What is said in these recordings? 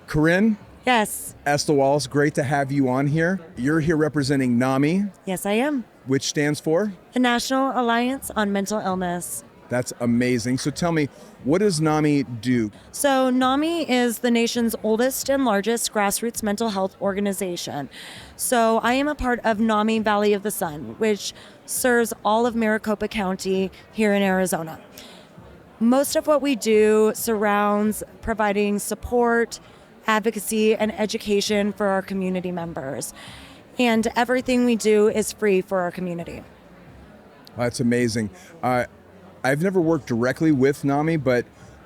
Corinn, Yes. Esther Wallace, great to have you on here. You're here representing NAMI, Yes, I am. which stands for? The National Alliance on Mental Illness. That's amazing. So tell me, what does NAMI do? So NAMI is the nation's oldest and largest grassroots mental health organization. So I am a part of NAMI Valley of the Sun, which serves all of Maricopa County here in Arizona. Most of what we do surrounds providing support, advocacy, and education for our community members. And everything we do is free for our community. That's amazing. I've never worked directly with NAMI, but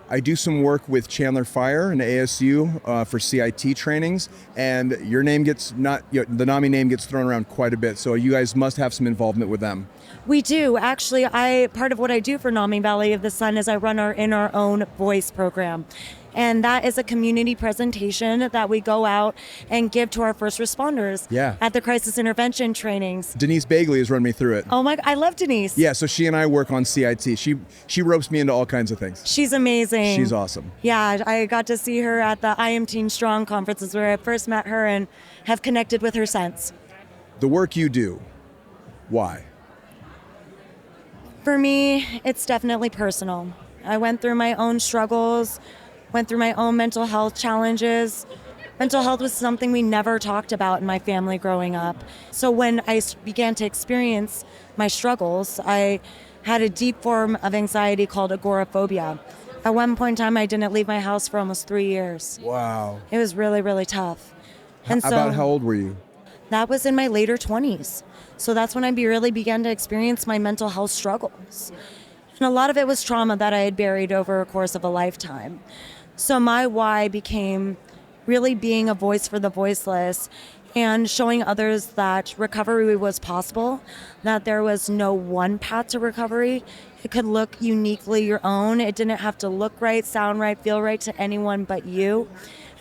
I do some work with Chandler Fire and ASU for CIT trainings, and your name the NAMI name gets thrown around quite a bit. So you guys must have some involvement with them. We do. Actually, part of what I do for NAMI Valley of the Sun is I run our In Our Own Voice program. And that is a community presentation that we go out and give to our first responders at the crisis intervention trainings. Denise Bagley has run me through it. Oh my, I love Denise. Yeah, so she and I work on CIT. She ropes me into all kinds of things. She's amazing. She's awesome. Yeah, I got to see her at the I Am Teen Strong conferences where I first met her and have connected with her since. The work you do, why? For me, it's definitely personal. I went through my own struggles, went through my own mental health challenges. Mental health was something we never talked about in my family growing up. So when I began to experience my struggles, I had a deep form of anxiety called agoraphobia. At one point in time, I didn't leave my house for almost 3 years. Wow. It was really, really tough. And so about how old were you? that was in my later 20s. So that's when I really began to experience my mental health struggles. And a lot of it was trauma that I had buried over a course of a lifetime. So my why became really being a voice for the voiceless and showing others that recovery was possible, that there was no one path to recovery. It could look uniquely your own. It didn't have to look right, sound right, feel right to anyone but you.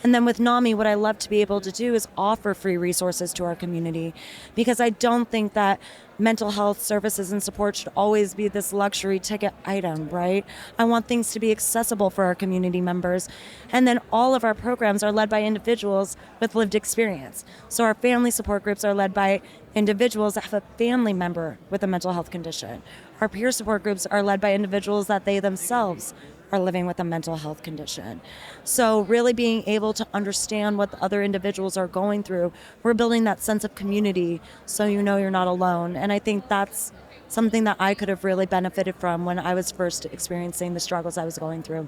And then with NAMI, what I love to be able to do is offer free resources to our community, because I don't think that mental health services and support should always be this luxury ticket item, right? I want things to be accessible for our community members. And then all of our programs are led by individuals with lived experience. So our family support groups are led by individuals that have a family member with a mental health condition. Our peer support groups are led by individuals that they themselves are living with a mental health condition. So really being able to understand what the other individuals are going through, we're building that sense of community so you know you're not alone. And I think that's something that I could have really benefited from when I was first experiencing the struggles I was going through.